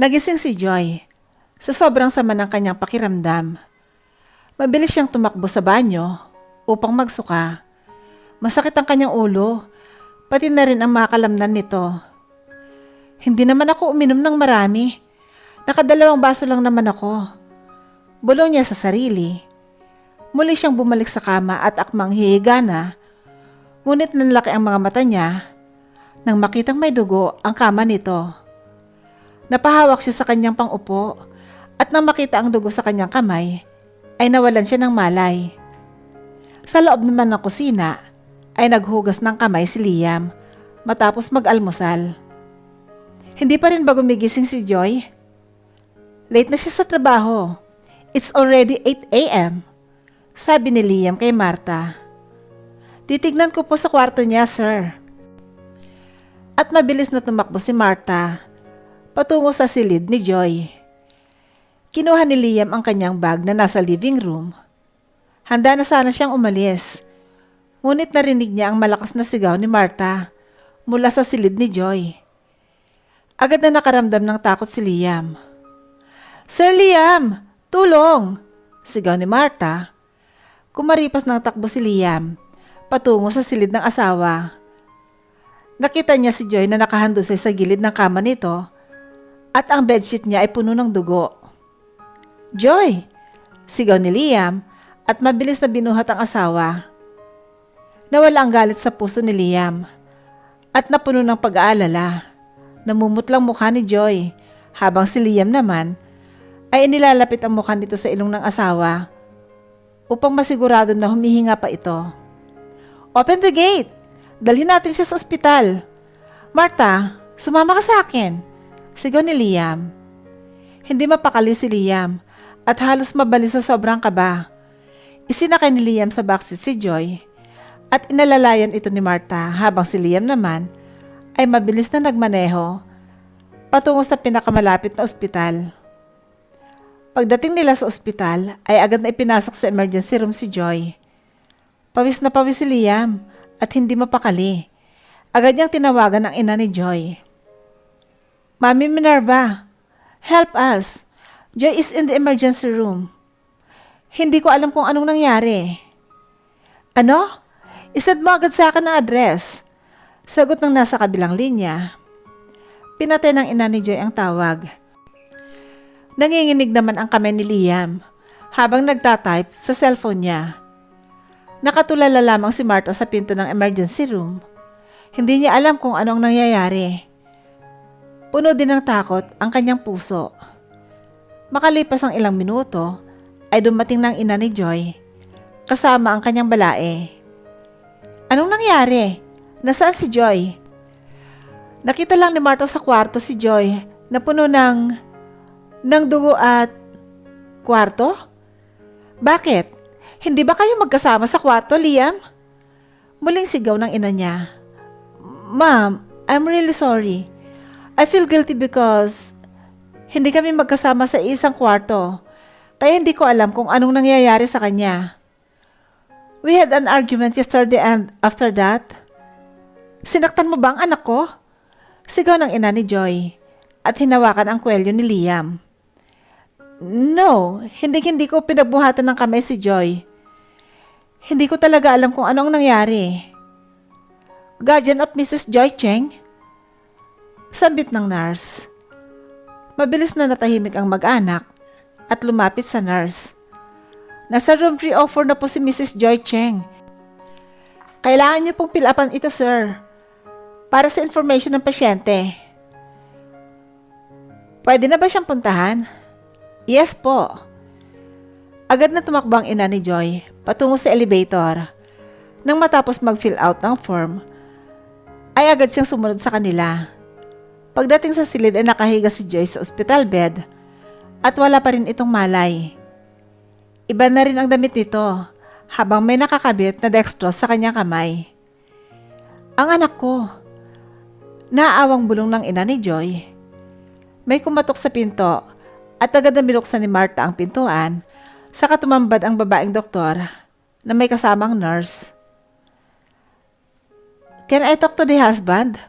Nagising si Joy sa sobrang sama ng kanyang pakiramdam. Mabilis siyang tumakbo sa banyo upang magsuka. Masakit ang kanyang ulo, pati na rin ang makalamnan nito. Hindi naman ako uminom ng marami. Nakadalawang baso lang naman ako. Bulong niya sa sarili. Muli siyang bumalik sa kama at akmang hihiga na. Ngunit nanlaki ang mga mata niya nang makitang may dugo ang kama nito. Napahawak siya sa kanyang pang-upo at nang makita ang dugo sa kanyang kamay, ay nawalan siya ng malay. Sa loob naman ng kusina ay naghugas ng kamay si Liam matapos mag-almusal. Hindi pa rin ba gumigising si Joy? Late na siya sa trabaho. It's already 8 a.m. Sabi ni Liam kay Martha. Titignan ko po sa kwarto niya, sir. At mabilis na tumakbo si Martha patungo sa silid ni Joy. Kinuha ni Liam ang kanyang bag na nasa living room. Handa na sana siyang umalis. Ngunit narinig niya ang malakas na sigaw ni Martha mula sa silid ni Joy. Agad na nakaramdam ng takot si Liam. Sir Liam! Tulong! Sigaw ni Martha. Kumaripas ng takbo si Liam patungo sa silid ng asawa. Nakita niya si Joy na nakahandusay sa gilid ng kama nito at ang bedsheet niya ay puno ng dugo. Joy! Sigaw ni Liam at mabilis na binuhat ang asawa. Nawala ang galit sa puso ni Liam at napuno ng pag-aalala. Namumutlang mukha ni Joy habang si Liam naman ay inilalapit ang mukha nito sa ilong ng asawa upang masigurado na humihinga pa ito. Open the gate! Dalhin natin siya sa ospital. Martha, sumama ka sa akin. Sigaw ni Liam. Hindi mapakali si Liam at halos mabali sa sobrang kaba. Isinakay ni Liam sa backseat si Joy at inalalayan ito ni Martha habang si Liam naman ay mabilis na nagmaneho patungo sa pinakamalapit na ospital. Pagdating nila sa ospital ay agad na ipinasok sa emergency room si Joy. Pawis na pawis si Liam at hindi mapakali. Agad niyang tinawagan ang ina ni Joy. Mami Minerva, help us. Joy is in the emergency room. Hindi ko alam kung anong nangyari. Ano? Isend mo agad sa akin ang address. Sagot ng nasa kabilang linya. Pinatay ng ina ni Joy ang tawag. Nanginginig naman ang kamay ni Liam habang nagtatype sa cellphone niya. Nakatulala lamang si Martha sa pinto ng emergency room. Hindi niya alam kung anong nangyayari. Puno din ng takot ang kanyang puso. Makalipas ang ilang minuto, ay dumating ng ina ni Joy, kasama ang kanyang balae. Anong nangyari? Nasaan si Joy? Nakita lang ni Martha sa kwarto si Joy na puno ng dugo at kwarto? Bakit? Hindi ba kayo magkasama sa kwarto, Liam? Muling sigaw ng ina niya. Ma'am, I'm really sorry. I feel guilty because hindi kami magkasama sa isang kwarto, kaya hindi ko alam kung anong nangyayari sa kanya. We had an argument yesterday and after that, sinaktan mo ba ang anak ko? Sigaw ng ina ni Joy at hinawakan ang kwelyo ni Liam. No, hindi ko pinagbuhatan ng kamay si Joy. Hindi ko talaga alam kung anong nangyari. Guardian of Mrs. Joy Cheng? Sambit ng nurse. Mabilis na natahimik ang mag-anak at lumapit sa nurse. Nasa room 304 na po si Mrs. Joy Cheng. Kailangan niyo pong fill-upan ito, sir. Para sa information ng pasyente. Pwede na ba siyang puntahan? Yes po. Agad na tumakbo ang ina ni Joy patungo sa elevator. Nang matapos mag-fill out ng form, ay agad siyang sumunod sa kanila. Pagdating sa silid ay nakahiga si Joy sa hospital bed at wala pa rin itong malay. Iba na rin ang damit nito habang may nakakabit na dextrose sa kanyang kamay. Ang anak ko. Naaawang bulong ng ina ni Joy. May kumatok sa pinto at agad na binuksan ni Martha ang pintuan saka tumambad ang babaeng doktor na may kasamang nurse. Can I talk to the husband?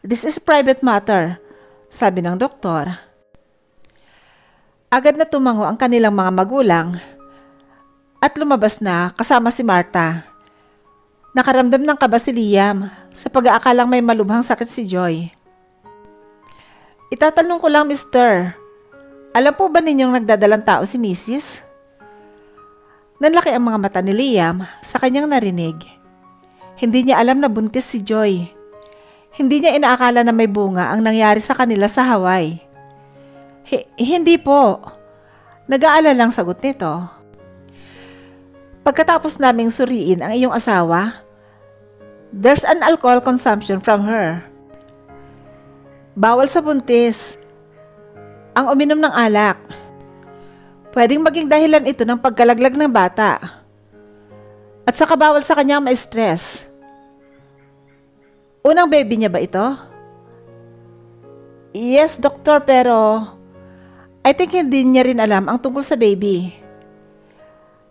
This is a private matter, sabi ng doktor. Agad na tumango ang kanilang mga magulang at lumabas na kasama si Martha. Nakaramdam ng kaba si Liam sa pag-aakalang may malubhang sakit si Joy. Itatanong ko lang, Mister, alam po ba ninyong nagdadalang tao si Mrs.? Nanlaki ang mga mata ni Liam sa kanyang narinig. Hindi niya alam na buntis si Joy. Hindi niya inaakala na may bunga ang nangyari sa kanila sa Hawaii. Hindi po. Nag-aalala lang sagot nito. Pagkatapos naming suriin ang iyong asawa, there's an alcohol consumption from her. Bawal sa buntis ang uminom ng alak. Pwedeng maging dahilan ito ng pagkalaglag ng bata. At saka bawal sa kanya ma-stress. Unang baby niya ba ito? Yes, doktor, pero I think hindi niya rin alam ang tungkol sa baby.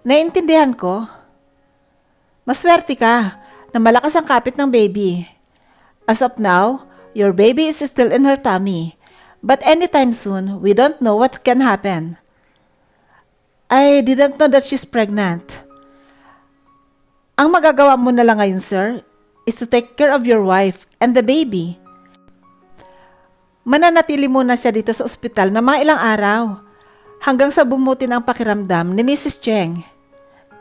Naiintindihan ko. Maswerte ka na malakas ang kapit ng baby. As of now, your baby is still in her tummy. But anytime soon, we don't know what can happen. I didn't know that she's pregnant. Ang magagawa mo na lang ngayon, sir, is to take care of your wife and the baby. Mananatili muna siya dito sa ospital na mga ilang araw hanggang sa bumuti ang pakiramdam ni Mrs. Cheng.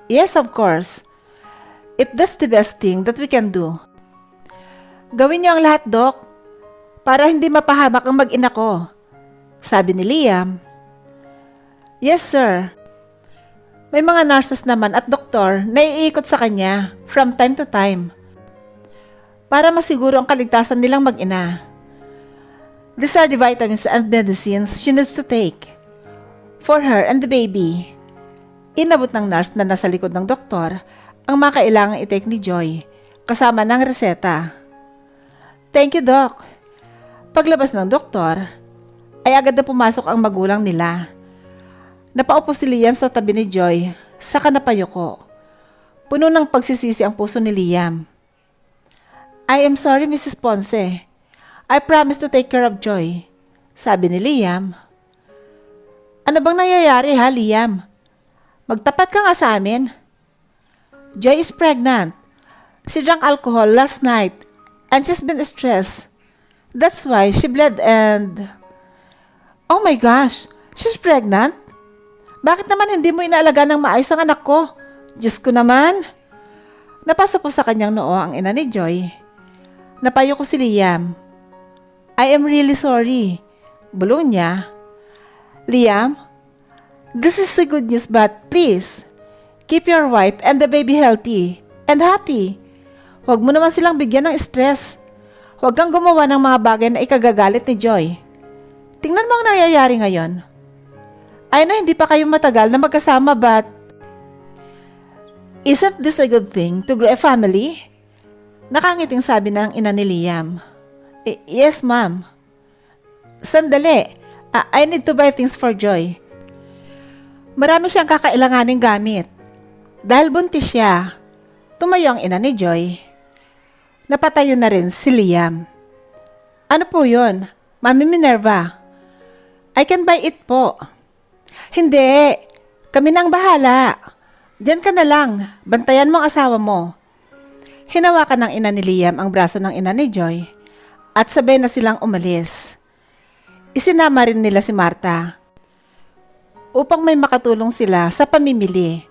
Yes, of course. If that's the best thing that we can do. Gawin niyo ang lahat, Doc, para hindi mapahamak ang mag-ina ko, sabi ni Liam. Yes, sir. May mga nurses naman at doktor na iikot sa kanya from time to time para masiguro ang kaligtasan nilang mag-ina. These are the vitamins and medicines she needs to take for her and the baby. Inabot ng nurse na nasa likod ng doktor ang mga kailangang i-take ni Joy kasama ng reseta. Thank you, Doc. Paglabas ng doktor, ay agad na pumasok ang magulang nila. Napaupo si Liam sa tabi ni Joy, saka napayuko. Puno ng pagsisisi ang puso ni Liam. I am sorry, Mrs. Ponce. I promise to take care of Joy, sabi ni Liam. Ano bang nangyayari ha, Liam? Magtapat ka nga sa amin. Joy is pregnant. She drank alcohol last night and she's been stressed. That's why she bled and... Oh my gosh! She's pregnant? Bakit naman hindi mo inaalaga ng maayos ang anak ko? Diyos ko naman! Napasa po sa kanyang noo ang ina ni Joy. Napayo ko si Liam. I am really sorry. Bulong niya. Liam, this is the good news but please, keep your wife and the baby healthy and happy. Huwag mo naman silang bigyan ng stress. Huwag kang gumawa ng mga bagay na ikagagalit ni Joy. Tingnan mo ang nangyayari ngayon. I know hindi pa kayo matagal na magkasama but isn't this a good thing to grow a family? Nakangiting sabi ng ina ni Liam. Yes, ma'am. Sandali. I need to buy things for Joy. Marami siyang kakailanganing gamit. Dahil buntis siya, tumayo ang ina ni Joy. Napatayo na rin si Liam. Ano po yun? Mami Minerva? I can buy it po. Hindi. Kami nang bahala. Diyan ka na lang. Bantayan mo ang asawa mo. Hinawakan ng ina ni Liam ang braso ng ina ni Joy at sabay na silang umalis. Isinama rin nila si Martha upang may makatulong sila sa pamimili.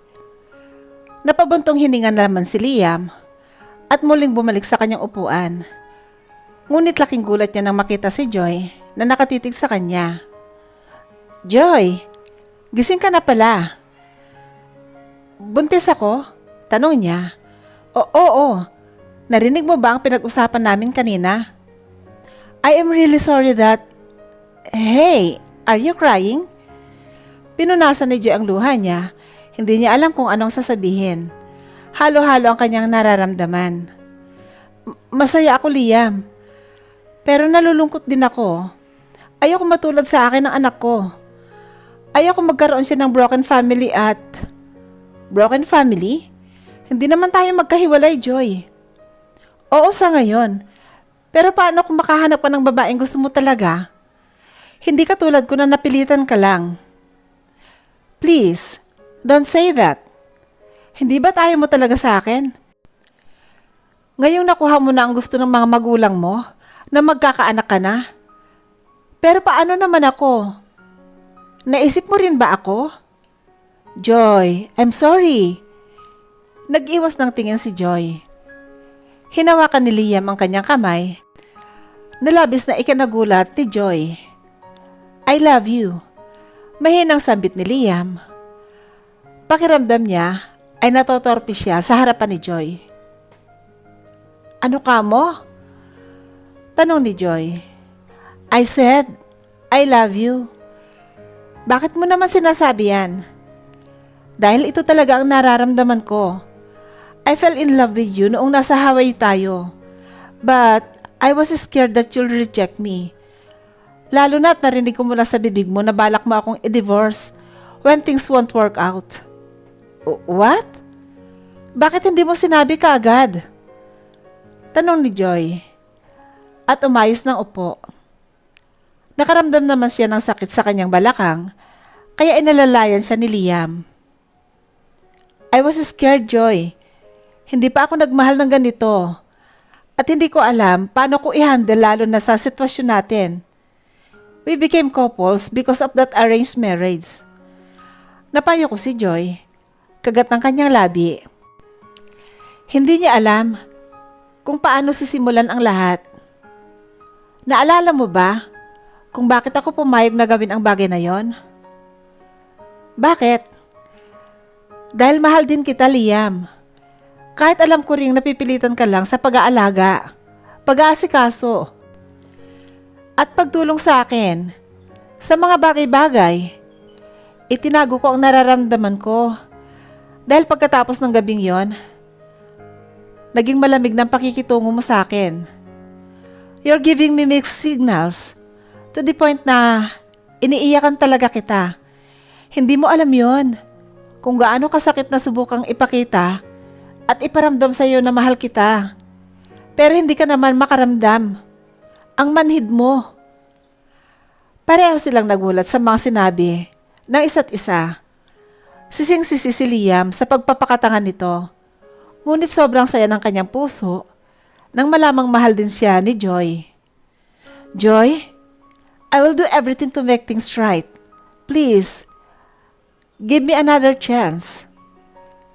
Napabuntong hininga naman si Liam at muling bumalik sa kanyang upuan. Ngunit laking gulat niya nang makita si Joy na nakatitig sa kanya. Joy, gising ka na pala. Buntis ako? Tanong niya. Oo. Narinig mo ba ang pinag-usapan namin kanina? I am really sorry that... Hey, are you crying? Pinunasan ni Joy ang luha niya. Hindi niya alam kung anong sasabihin. Halo-halo ang kanyang nararamdaman. Masaya ako, Liam. Pero nalulungkot din ako. Ayoko matulad sa akin ng anak ko. Ayoko magkaroon siya ng broken family at... Broken family? Hindi naman tayo magkahiwalay, Joy. Oo, sa ngayon. Pero paano kung makahanap ka ng babaeng gusto mo talaga? Hindi katulad ko na napilitan ka lang. Please, don't say that. Hindi ba tayo mo talaga sa akin? Ngayong nakuha mo na ang gusto ng mga magulang mo na magkakaanak ka na? Pero paano naman ako? Naisip mo rin ba ako? Joy, I'm sorry. Nag-iwas ng tingin si Joy. Hinawakan ni Liam ang kanyang kamay. Nalabis na ikinagulat ni Joy. I love you. Mahinang sambit ni Liam. Pakiramdam niya ay natotorpi siya sa harapan ni Joy. Ano ka mo? Tanong ni Joy. I said, I love you. Bakit mo naman sinasabi yan? Dahil ito talaga ang nararamdaman ko. I fell in love with you noong nasa Hawaii tayo. But I was scared that you'll reject me. Lalo na't narinig ko mula sa bibig mo na balak mo akong i-divorce when things won't work out. What? Bakit hindi mo sinabi kaagad? Tanong ni Joy. At umayos ng upo. Nakaramdam naman siya ng sakit sa kanyang balakang, kaya inalalayan siya ni Liam. I was scared, Joy. Hindi pa ako nagmahal ng ganito. At hindi ko alam paano ko i-handle lalo na sa sitwasyon natin. We became couples because of that arranged marriage. Napayo ko si Joy, kagat ng kanyang labi. Hindi niya alam kung paano sisimulan ang lahat. Naalala mo ba kung bakit ako pumayag na gawin ang bagay na yon? Bakit? Dahil mahal din kita, Liam. Kahit alam ko ring napipilitan ka lang sa pag-aalaga, pag-aasikaso, at pagtulong sa akin sa mga bagay-bagay, itinago ko ang nararamdaman ko. Dahil pagkatapos ng gabing yon, naging malamig ng pakikitungo mo sa akin. You're giving me mixed signals to the point na iniiyakan talaga kita. Hindi mo alam yon, kung gaano kasakit na subukang ipakita at iparamdam sa iyo na mahal kita. Pero hindi ka naman makaramdam. Ang manhid mo. Pareho silang nagulat sa mga sinabi ng isa't isa. Sising-sisi si Liam sa pagpapakatangan nito. Ngunit sobrang saya ng kanyang puso nang malamang mahal din siya ni Joy. Joy, I will do everything to make things right. Please, give me another chance.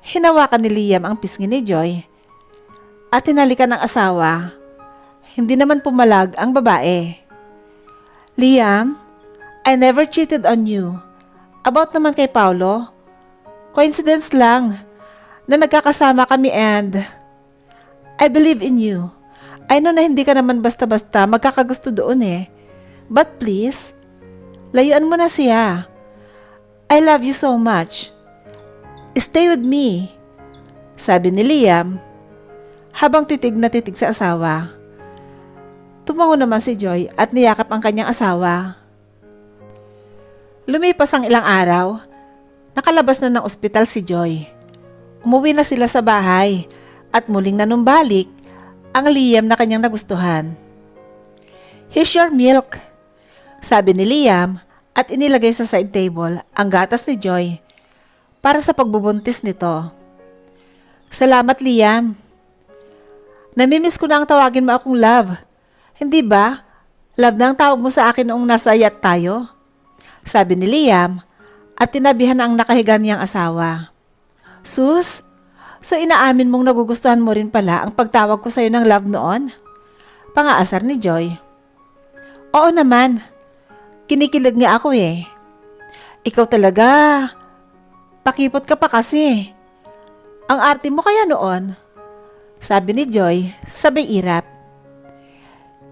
Hinawakan ni Liam ang pisngi ni Joy at hinalikan ng asawa. Hindi naman pumalag ang babae. Liam, I never cheated on you. About naman kay Paulo, coincidence lang na nagkakasama kami and I believe in you. I know na hindi ka naman basta-basta magkakagusto doon eh. But please, layuan mo na siya. I love you so much. Stay with me, sabi ni Liam habang titig na titig sa asawa. Tumango naman si Joy at niyakap ang kanyang asawa. Lumipas ang ilang araw, nakalabas na ng ospital si Joy. Umuwi na sila sa bahay at muling nanumbalik ang Liam na kanyang nagustuhan. Here's your milk, sabi ni Liam at inilagay sa side table ang gatas ni Joy para sa pagbubuntis nito. Salamat, Liam. Namimiss ko na ang tawagin mo akong love. Hindi ba? Love na ang tawag mo sa akin noong nasa yacht tayo, sabi ni Liam at tinabihan ang nakahiga niyang asawa. Sus, so inaamin mong nagugustuhan mo rin pala ang pagtawag ko sa'yo ng love noon? Pangaasar ni Joy. Oo naman, kinikilig nga ako eh. Ikaw talaga, pakipot ka pa kasi. Ang arte mo kaya noon, sabi ni Joy sabay irap.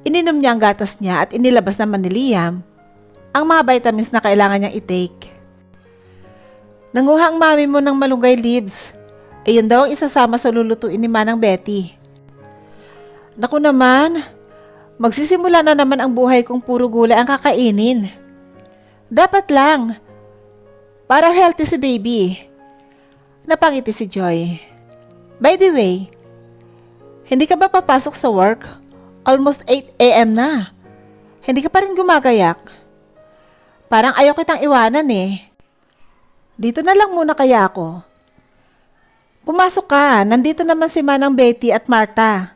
Ininom niya ang gatas niya at inilabas naman ni Liam ang mga vitamins na kailangan niyang i-take. Nanguha ang mami mo ng malunggay leaves. Iyon daw ang isasama sa lulutuin ni Manang Betty. Naku naman, magsisimula na naman ang buhay kong puro gulay ang kakainin. Dapat lang, para healthy si baby. Napangiti si Joy. By the way, hindi ka ba papasok sa work? Almost 8 a.m. na. Hindi ka pa rin gumagayak. Parang ayaw kitang iwanan eh. Dito na lang muna kaya ako. Pumasok ka, nandito naman si Manang Betty at Martha.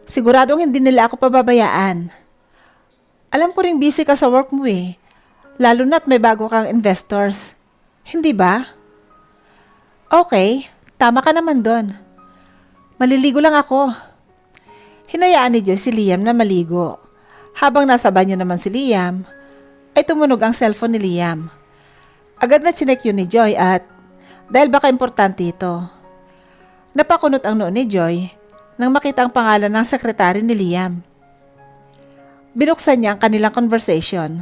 Siguradong hindi nila ako pababayaan. Alam ko ring busy ka sa work mo eh, lalo na't may bago kang investors. Hindi ba? Okay, tama ka naman doon. Maliligo lang ako. Hinayaan ni Joy si Liam na maligo. Habang nasa banyo naman si Liam, ay tumunog ang cellphone ni Liam. Agad na chinek yun ni Joy at dahil baka importante ito. Napakunot ang noo ni Joy nang makita ang pangalan ng sekretary ni Liam. Binuksan niya ang kanilang conversation.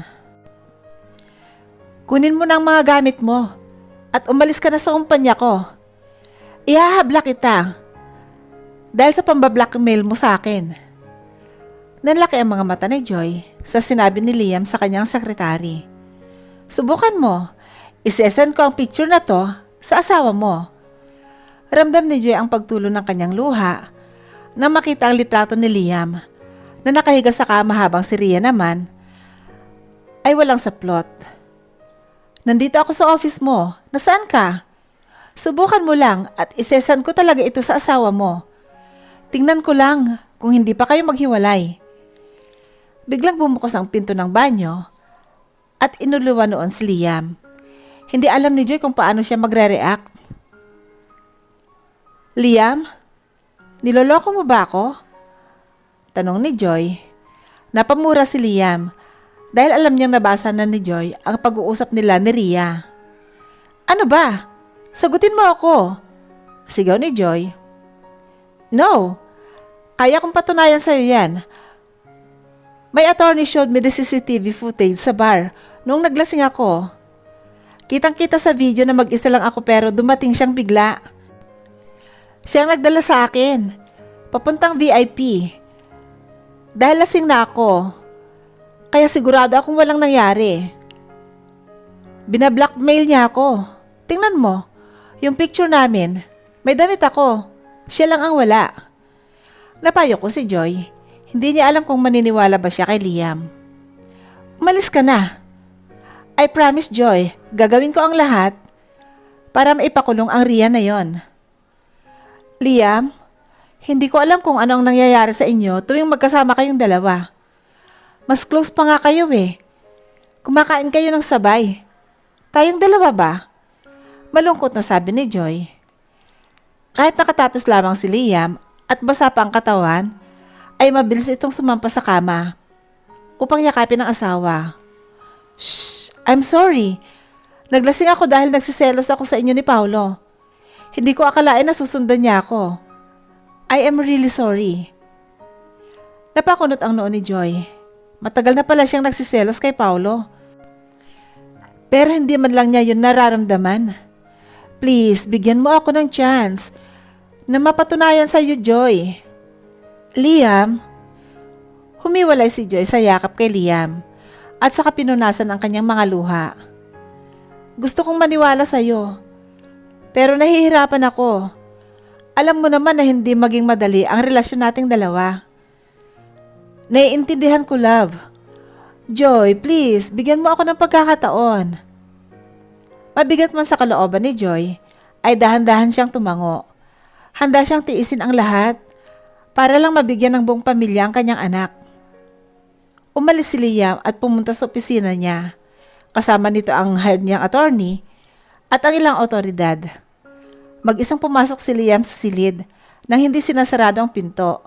Kunin mo na ang mga gamit mo at umalis ka na sa kumpanya ko. Ihahabla kita dahil sa pambablackmail mo sa akin. Nanlaki ang mga mata ni Joy sa sinabi ni Liam sa kanyang sekretary. Subukan mo, isesend ko ang picture na to sa asawa mo. Ramdam ni Joy ang pagtulo ng kanyang luha nang makita ang litrato ni Liam na nakahiga sa kama habang si Rhea naman ay walang saplot. Nandito ako sa office mo. Nasaan ka? Subukan mo lang at isesend ko talaga ito sa asawa mo. Tingnan ko lang kung hindi pa kayo maghiwalay. Biglang bumukas ang pinto ng banyo at inuluwa noon si Liam. Hindi alam ni Joy kung paano siya magre-react. Liam? Niloloko mo ba ako? Tanong ni Joy. Napamura si Liam dahil alam niyang nabasa na ni Joy ang pag-uusap nila ni Rhea. Ano ba? Sagutin mo ako. Sigaw ni Joy. No, kaya kong patunayan sa'yo yan. My attorney showed me the CCTV footage sa bar noong naglasing ako. Kitang-kita sa video na mag-isa lang ako pero dumating siyang bigla. Siyang nagdala sa akin, papuntang VIP. Dahil lasing na ako, kaya sigurado akong walang nangyari. Binablockmail niya ako. Tingnan mo, yung picture namin, may damit ako. Siya lang ang wala. Napayo ko si Joy. Hindi niya alam kung maniniwala ba siya kay Liam. Umalis ka na. I promise Joy, gagawin ko ang lahat para maipakulong ang Rhea na yon. Liam, hindi ko alam kung ano ang nangyayari sa inyo tuwing magkasama kayong dalawa. Mas close pa nga kayo eh. Kumakain kayo ng sabay. Tayong dalawa ba? Malungkot na sabi ni Joy. Kahit nakatapos lamang si Liam at basa pa ang katawan, ay mabilis itong sumampa sa kama upang yakapin ang asawa. Shh, I'm sorry. Naglasing ako dahil nagsiselos ako sa inyo ni Paulo. Hindi ko akalain na susundan niya ako. I am really sorry. Napakunot ang noo ni Joy. Matagal na pala siyang nagsiselos kay Paulo. Pero hindi man lang niya yun nararamdaman. Please, bigyan mo ako ng chance na mapatunayan sa iyo, Joy. Liam, humiwalay si Joy sa yakap kay Liam at saka pinunasan ang kanyang mga luha. Gusto kong maniwala sa iyo, pero nahihirapan ako. Alam mo naman na hindi maging madali ang relasyon nating dalawa. Naiintindihan ko, love. Joy, please, bigyan mo ako ng pagkakataon. Mabigat man sa kalooban ni Joy, ay dahan-dahan siyang tumango. Handa siyang tiisin ang lahat para lang mabigyan ng buong pamilya ang kanyang anak. Umalis si Liam at pumunta sa opisina niya. Kasama nito ang hired niyang attorney at ang ilang otoridad. Mag-isang pumasok si Liam sa silid nang hindi sinasarado ang pinto.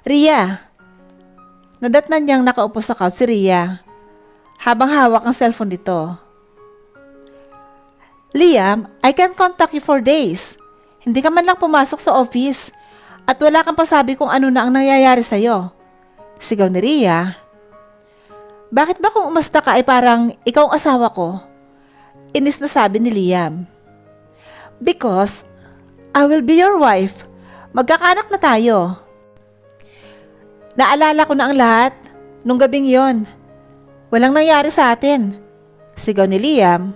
Rhea! Nadatnan niyang nakaupo sa couch si Rhea habang hawak ang cellphone nito. Liam, I can't contact you for days. Hindi ka man lang pumasok sa office at wala kang pasabi kung ano na ang nangyayari sa'yo. Sigaw ni Rhea. Bakit ba kung umasta ka ay parang ikaw ang asawa ko? Inis na sabi ni Liam. Because I will be your wife. Magkakaanak na tayo. Naalala ko na ang lahat nung gabing yon. Walang nangyari sa atin. Sigaw ni Liam.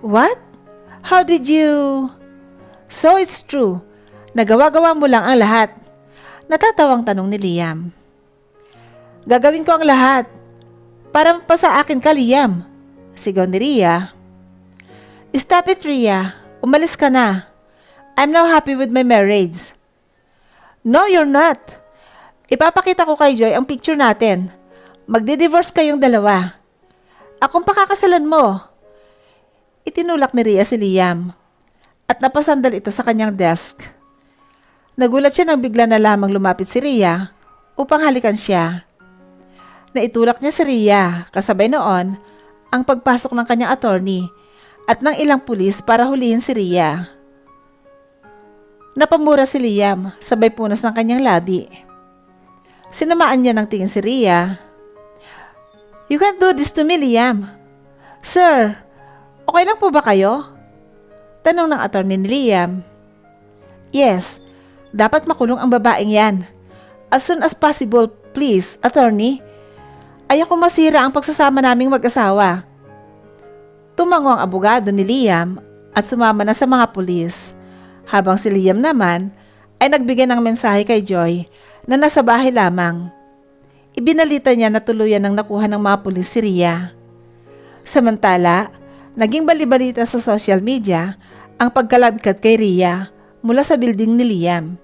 What? How did you... So it's true. Nagawa-gawa mo lang ang lahat. Natatawang tanong ni Liam. Gagawin ko ang lahat. Para pa sa akin ka, Liam. Sigaw ni Rhea. Stop it, Rhea. Umalis ka na. I'm now happy with my marriage. No, you're not. Ipapakita ko kay Joy ang picture natin. Magdi-divorce kayong dalawa. Akong pakakasalan mo. Itinulak ni Rhea si Liam at napasandal ito sa kanyang desk. Nagulat siya nang bigla na lamang lumapit si Rhea upang halikan siya. Naitulak niya si Rhea kasabay noon ang pagpasok ng kanyang attorney at ng ilang pulis para hulihin si Rhea. Napamura si Liam sabay punas ng kanyang labi. Sinamaan niya ng tingin si Rhea. You can't do this to me, Liam. Sir, okay lang po ba kayo? Tanong ng attorney ni Liam. Yes, dapat makulong ang babaeng yan. As soon as possible, please, attorney. Ayoko masira ang pagsasama naming mag-asawa. Tumango ang abogado ni Liam at sumama na sa mga pulis. Habang si Liam naman ay nagbigay ng mensahe kay Joy na nasa bahay lamang. Ibinalita niya na tuluyan ng nakuha ng mga pulis si Rhea. Samantala, naging balibalita sa social media ang pagkaladkad kay Rhea mula sa building ni Liam.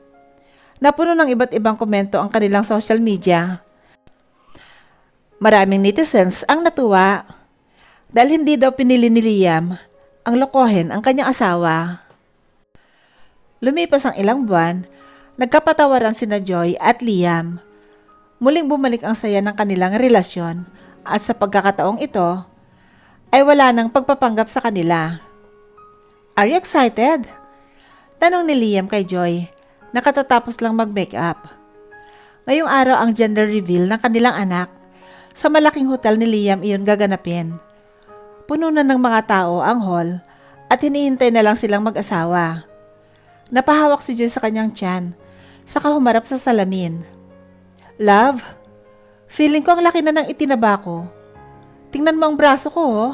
Napuno ng iba't ibang komento ang kanilang social media. Maraming netizens ang natuwa dahil hindi daw pinili ni Liam ang lokohin ang kanyang asawa. Lumipas ang ilang buwan, nagkapatawaran sina Joy at Liam. Muling bumalik ang saya ng kanilang relasyon at sa pagkakataong ito, ay wala nang pagpapanggap sa kanila. Are you excited? Tanong ni Liam kay Joy, nakatatapos lang mag-makeup. Ngayong araw ang gender reveal ng kanilang anak. Sa malaking hotel ni Liam iyon gaganapin. Puno na ng mga tao ang hall at hinihintay na lang silang mag-asawa. Napahawak si Joy sa kanyang tiyan, saka humarap sa salamin. Love, feeling ko ang laki na ng itinaba ko. Tingnan mo ang braso ko, oh.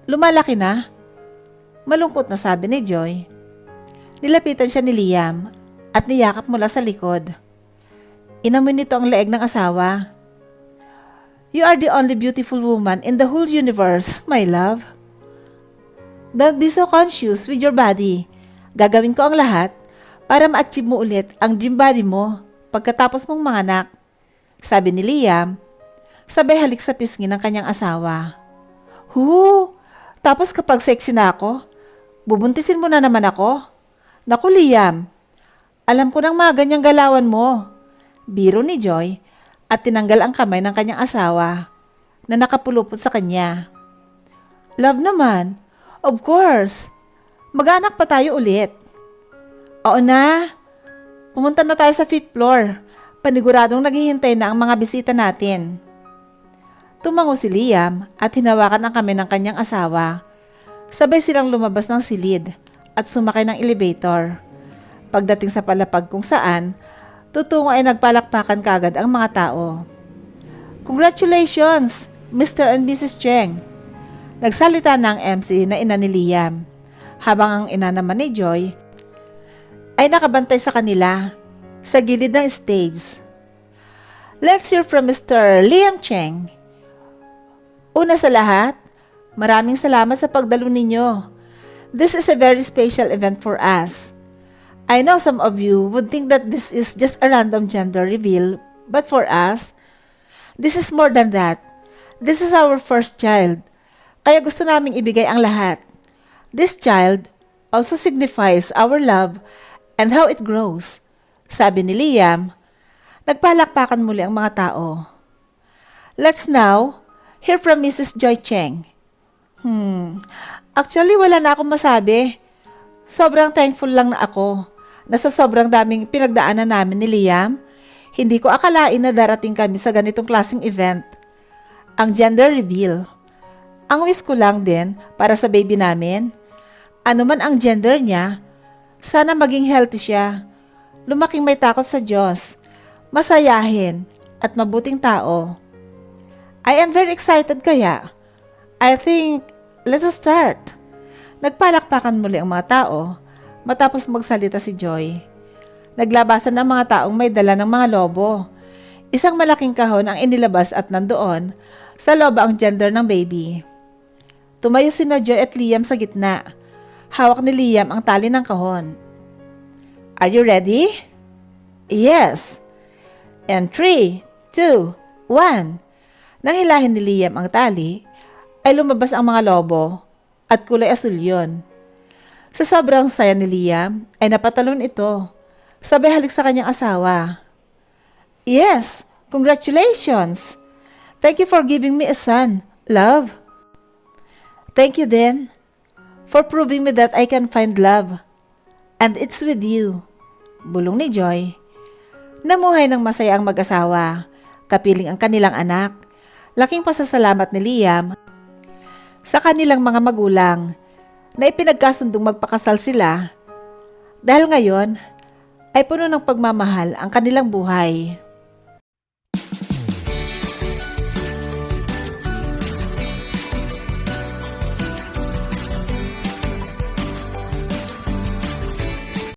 Lumalaki na. Malungkot na sabi ni Joy. Nilapitan siya ni Liam at niyakap mula sa likod. Inamoy nito ang leeg ng asawa. You are the only beautiful woman in the whole universe, my love. Don't be so conscious with your body. Gagawin ko ang lahat para ma-achieve mo ulit ang dream body mo pagkatapos mong manganak, sabi ni Liam, sabay halik sa pisngi ng kanyang asawa. Tapos kapag sexy na ako, bubuntisin mo na naman ako? Naku Liam, alam ko ng mga ganyang galawan mo. Biro ni Joy at tinanggal ang kamay ng kanyang asawa na nakapulupot sa kanya. Love naman, of course. Mag-anak pa tayo ulit. Oo na. Pumunta na tayo sa 5th floor. Paniguradong naghihintay na ang mga bisita natin. Tumango si Liam at hinawakan ang kamay ng kanyang asawa. Sabay silang lumabas ng silid at sumakay ng elevator. Pagdating sa palapag kung saan, tutungo ay nagpalakpakan kagad ang mga tao. Congratulations, Mr. and Mrs. Cheng. Nagsalita na ang MC na ina ni Liam. Habang ang ina naman ni Joy ay nakabantay sa kanila sa gilid ng stage. Let's hear from Mr. Liam Cheng. Una sa lahat, maraming salamat sa pagdalo ninyo. This is a very special event for us. I know some of you would think that this is just a random gender reveal, but for us, this is more than that. This is our first child, kaya gusto naming ibigay ang lahat. This child also signifies our love and how it grows, sabi ni Liam. Nagpalakpakan muli ang mga tao. Let's now hear from Mrs. Joy Cheng. Actually, wala na akong masabi. Sobrang thankful lang na ako na sa sobrang daming pinagdaanan namin ni Liam, hindi ko akalain na darating kami sa ganitong klaseng event. Ang gender reveal. Ang wish ko lang din para sa baby namin, ano man ang gender niya, sana maging healthy siya, lumaking may takot sa Diyos, masayahin at mabuting tao. I am very excited kaya. I think, let's start. Nagpalakpakan muli ang mga tao matapos magsalita si Joy. Naglabasan ang mga taong may dala ng mga lobo. Isang malaking kahon ang inilabas at nandoon sa loob ang gender ng baby. Tumayo sina Joy at Liam sa gitna. Hawak ni Liam ang tali ng kahon. Are you ready? Yes. And 3, 2, 1. Nang hilahin ni Liam ang tali, ay lumabas ang mga lobo at kulay asul yon. Sa sobrang saya ni Liam, ay napatalon ito. Sabay halik sa kanyang asawa. Yes, congratulations. Thank you for giving me a son, love. Thank you then for proving me that I can find love. And it's with you. Bulong ni Joy. Namuhay ng masaya ang mag-asawa, kapiling ang kanilang anak. Laking pasasalamat ni Liam sa kanilang mga magulang na ipinagkasundong magpakasal sila dahil ngayon ay puno ng pagmamahal ang kanilang buhay.